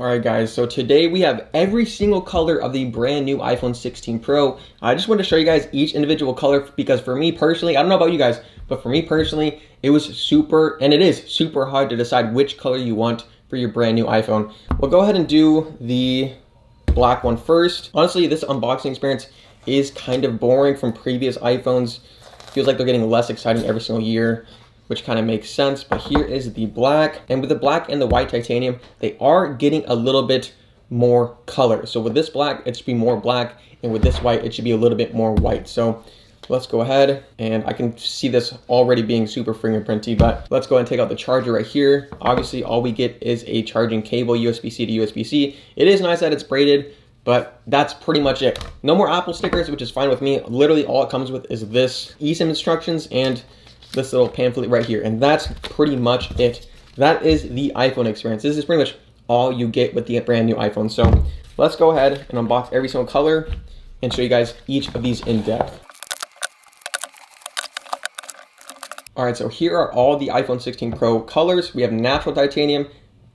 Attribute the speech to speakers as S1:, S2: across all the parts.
S1: Alright guys, so today we have every single color of the brand new iPhone 16 Pro. I just want to show you guys each individual color because for me personally, I don't know about you guys, but for me personally, it was super, and it is super hard to decide which color you want for your brand new iPhone. We'll go ahead and do the black one first. Honestly, this unboxing experience is kind of boring from previous iPhones. Feels like they're getting less exciting every single year, which kind of makes sense. But here is the black, and with the black and the white titanium, they are getting a little bit more color. So with this black, it should be more black, and with this white, it should be a little bit more white. So let's go ahead, and I can see this already being super fingerprinty, but let's go ahead and take out the charger right here. Obviously, all we get is a charging cable, USB-C to USB-C. It is nice that it's braided, but that's pretty much it. No more Apple stickers, which is fine with me. Literally all it comes with is this eSIM instructions and this little pamphlet right here, and that's pretty much it. That is the iPhone experience. This is pretty much all you get with the brand new iPhone. So let's go ahead and unbox every single color and show you guys each of these in depth. All right, so here are all the iPhone 16 Pro colors. We have natural titanium,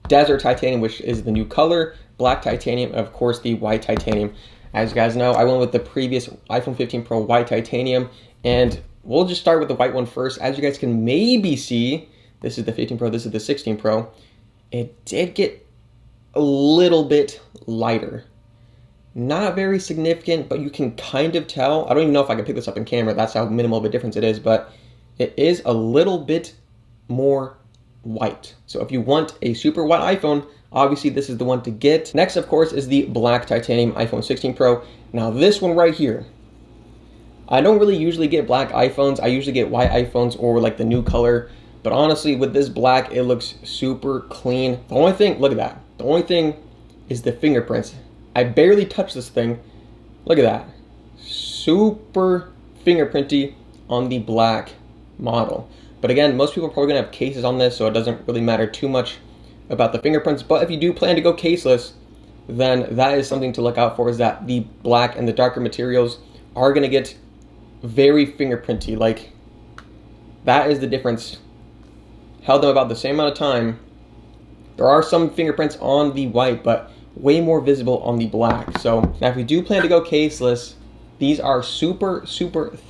S1: desert titanium, which is the new color, black titanium, and of course the white titanium. As you guys know, I went with the previous iPhone 15 Pro white titanium, and we'll just start with the white one first. As you guys can maybe see, this is the 15 Pro, this is the 16 Pro. It did get a little bit lighter. Not very significant, but you can kind of tell. I don't even know if I can pick this up in camera. That's how minimal of a difference it is, but it is a little bit more white. So if you want a super white iPhone, obviously this is the one to get. Next, of course, is the black titanium iPhone 16 Pro. Now this one right here, I don't really usually get black iPhones. I usually get white iPhones or like the new color. But honestly, with this black, it looks super clean. The only thing, look at that. The only thing is the fingerprints. I barely touched this thing. Look at that. Super fingerprinty on the black model. But again, most people are probably gonna have cases on this, so it doesn't really matter too much about the fingerprints. But if you do plan to go caseless, then that is something to look out for, is that the black and the darker materials are gonna get very fingerprinty. Like, that is the difference. Held them about the same amount of time. There are some fingerprints on the white, but way more visible on the black. So now if you do plan to go caseless, these are super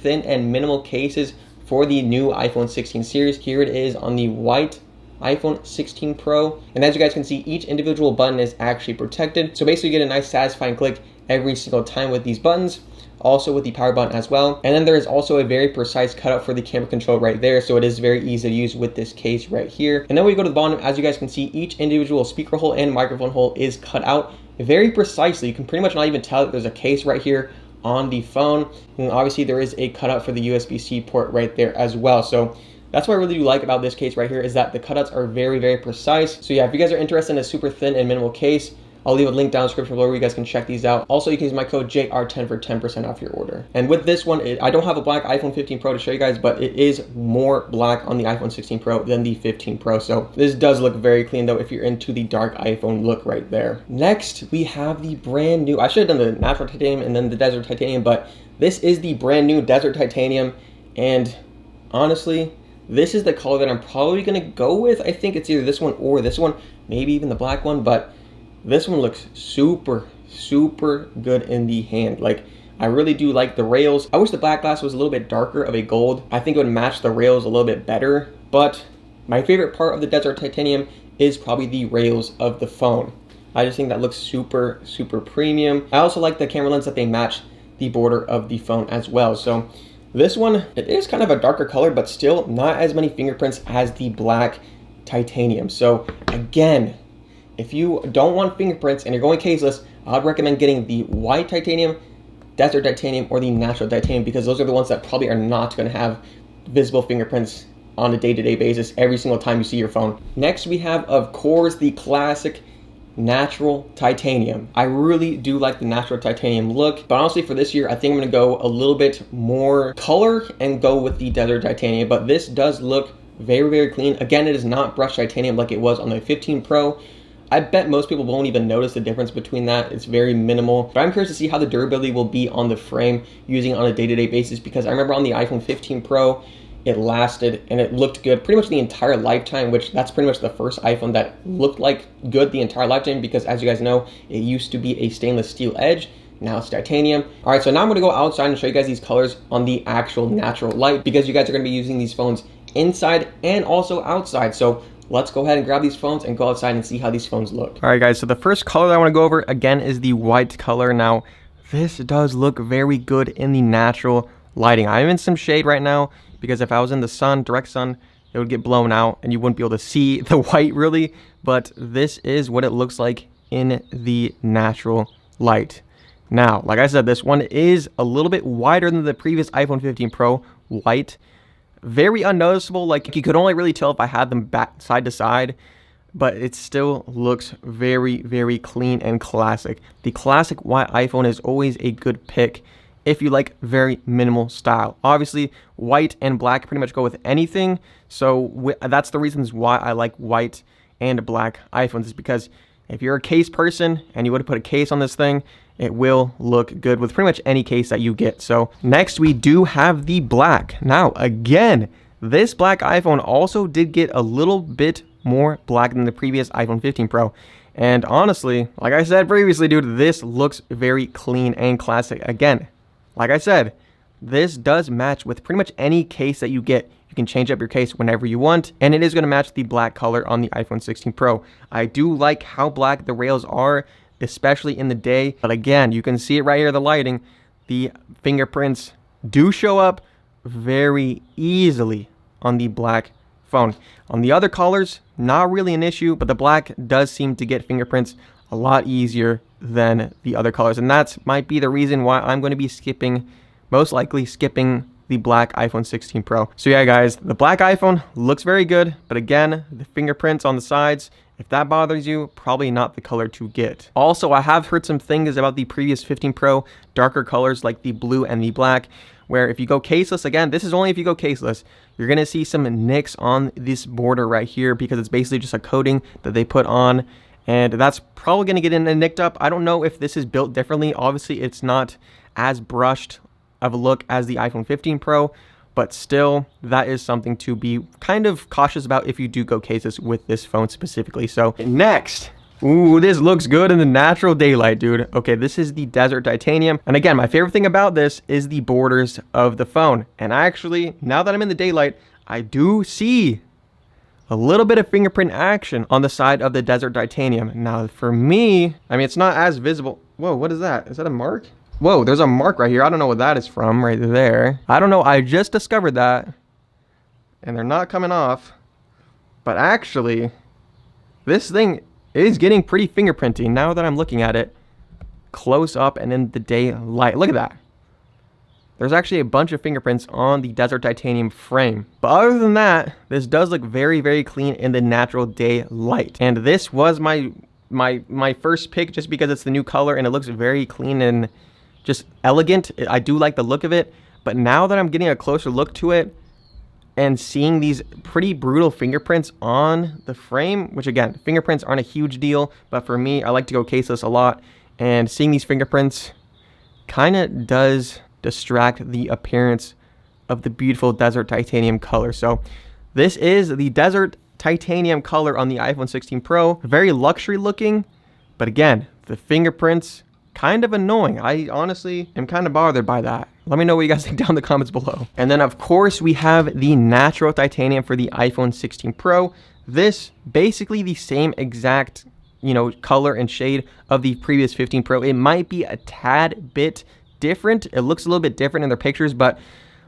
S1: thin and minimal cases for the new iPhone 16 series. Here it is on the white iPhone 16 Pro. And as you guys can see, each individual button is actually protected. So basically you get a nice satisfying click every single time with these buttons. Also with the power button as well. And then there is also a very precise cutout for the camera control right there. So it is very easy to use with this case right here. And then when we go to the bottom, as you guys can see, each individual speaker hole and microphone hole is cut out very precisely. You can pretty much not even tell that there's a case right here on the phone. And obviously there is a cutout for the USB-C port right there as well. So that's what I really do like about this case right here, is that the cutouts are very precise. So yeah, if you guys are interested in a super thin and minimal case, I'll leave a link down in the description below where you guys can check these out. Also, you can use my code JR10 for 10% off your order. And with this one, I don't have a black iPhone 15 Pro to show you guys, but it is more black on the iPhone 16 Pro than the 15 Pro. So this does look very clean though if you're into the dark iPhone look right there. Next, we have the brand new, I should have done the natural titanium and then the desert titanium, but this is the brand new desert titanium. And honestly, this is the color that I'm probably gonna go with. I think it's either this one or this one, maybe even the black one, but this one looks super good in the hand. Like, I really do like the rails. I wish the back glass was a little bit darker of a gold. I think it would match the rails a little bit better, but my favorite part of the desert titanium is probably the rails of the phone. I just think that looks super premium. I also like the camera lens that they match the border of the phone as well. So this one, it is kind of a darker color, but still not as many fingerprints as the black titanium. So again, if you don't want fingerprints and you're going caseless, I'd recommend getting the white titanium, desert titanium, or the natural titanium, because those are the ones that probably are not going to have visible fingerprints on a day-to-day basis every single time you see your phone. Next, we have, of course, the classic natural titanium. I really do like the natural titanium look, but honestly for this year, I think I'm going to go a little bit more color and go with the desert titanium. But this does look very clean. Again, it is not brushed titanium like it was on the 15 Pro. I bet most people won't even notice the difference between that. It's very minimal, but I'm curious to see how the durability will be on the frame using it on a day-to-day basis, because I remember on the iPhone 15 Pro, it lasted and it looked good pretty much the entire lifetime, which that's pretty much the first iPhone that looked like good the entire lifetime, because as you guys know, it used to be a stainless steel edge. Now it's titanium. All right, so now I'm gonna go outside and show you guys these colors on the actual natural light, because you guys are gonna be using these phones inside and also outside. So let's go ahead and grab these phones and go outside and see how these phones look. All right, guys, so the first color that I wanna go over again is the white color. Now, this does look very good in the natural lighting. I'm in some shade right now because if I was in the sun, direct sun, it would get blown out and you wouldn't be able to see the white really, but this is what it looks like in the natural light. Now, like I said, this one is a little bit wider than the previous iPhone 15 Pro white. Very unnoticeable, like you could only really tell if I had them back side to side, but it still looks very, very clean and classic. The classic white iPhone is always a good pick if you like very minimal style. Obviously, white and black pretty much go with anything, so that's the reasons why I like white and black iPhones, is because if you're a case person and you would put a case on this thing, it will look good with pretty much any case that you get. So next we do have the black. Now again, this black iPhone also did get a little bit more black than the previous iPhone 15 Pro. And honestly, like I said previously, dude, this looks very clean and classic. Again, like I said, this does match with pretty much any case that you get. You can change up your case whenever you want, and it is going to match the black color on the iPhone 16 Pro. I do like how black the rails are, especially in the day. But again, you can see it right here, the lighting. The fingerprints do show up very easily on the black phone. On the other colors, not really an issue, but the black does seem to get fingerprints a lot easier than the other colors. And that might be the reason why I'm going to be most likely skipping the black iPhone 16 Pro. So yeah, guys, the black iPhone looks very good, but again, the fingerprints on the sides, if that bothers you, probably not the color to get. Also, I have heard some things about the previous 15 Pro, darker colors like the blue and the black, where if you go caseless, again, this is only if you go caseless, you're gonna see some nicks on this border right here because it's basically just a coating that they put on, and that's probably gonna get in and nicked up. I don't know if this is built differently. Obviously, it's not as brushed of a look as the iPhone 15 Pro, but still, that is something to be kind of cautious about if you do go cases with this phone specifically. So next, ooh, this looks good in the natural daylight, dude. Okay, this is the Desert Titanium. And again, my favorite thing about this is the borders of the phone. And actually, now that I'm in the daylight, I do see a little bit of fingerprint action on the side of the Desert Titanium. Now, for me, I mean, it's not as visible. Whoa, what is that? Is that a mark? Whoa, there's a mark right here. I don't know what that is from right there. I don't know. I just discovered that. And they're not coming off. But actually, this thing is getting pretty fingerprinty now that I'm looking at it close up and in the daylight. Look at that. There's actually a bunch of fingerprints on the Desert Titanium frame. But other than that, this does look very, very clean in the natural daylight. And this was my first pick just because it's the new color and it looks very clean and just elegant. I do like the look of it, but now that I'm getting a closer look to it and seeing these pretty brutal fingerprints on the frame, which again, fingerprints aren't a huge deal, but for me, I like to go caseless a lot, and seeing these fingerprints kind of does distract the appearance of the beautiful Desert Titanium color. So this is the Desert Titanium color on the iPhone 16 Pro. Very luxury looking, but again, the fingerprints kind of annoying. I honestly am kind of bothered by that. Let me know what you guys think down in the comments below. And then of course we have the natural titanium for the iPhone 16 Pro. This basically the same exact, color and shade of the previous 15 Pro. It might be a tad bit different. It looks a little bit different in their pictures, but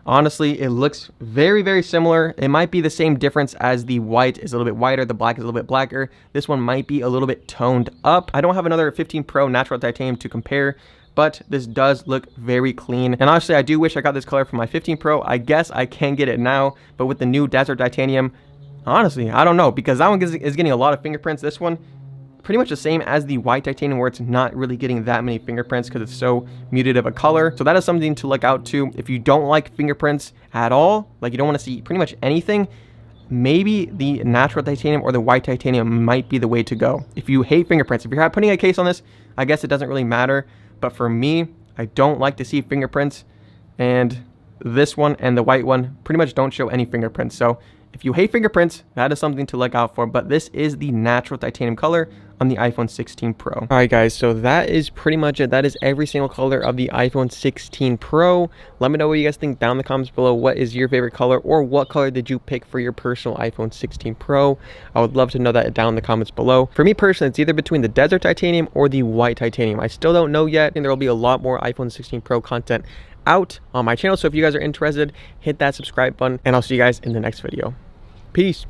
S1: honestly, it looks very, very similar. It might be the same difference as the white is a little bit whiter, the black is a little bit blacker. This one might be a little bit toned up. I don't have another 15 Pro natural titanium to compare, but this does look very clean. And honestly, I do wish I got this color for my 15 Pro. I guess I can get it now, but with the new Desert Titanium, honestly, I don't know, because that one is getting a lot of fingerprints. This one, pretty much the same as the white titanium, where it's not really getting that many fingerprints because it's so muted of a color. So that is something to look out to. If you don't like fingerprints at all, like you don't want to see pretty much anything, maybe the natural titanium or the white titanium might be the way to go. If you hate fingerprints, if you're putting a case on this, I guess it doesn't really matter. But for me, I don't like to see fingerprints, and this one and the white one pretty much don't show any fingerprints. So if you hate fingerprints, that is something to look out for. But this is the natural titanium color on the iPhone 16 Pro. All right, guys, so that is pretty much it. That is every single color of the iPhone 16 Pro. Let me know what you guys think down in the comments below. What is your favorite color, or what color did you pick for your personal iPhone 16 Pro? I would love to know that down in the comments below. For me personally, it's either between the desert titanium or the white titanium. I still don't know yet, and there will be a lot more iPhone 16 Pro content out on my channel. So if you guys are interested, hit that subscribe button, and I'll see you guys in the next video. Peace.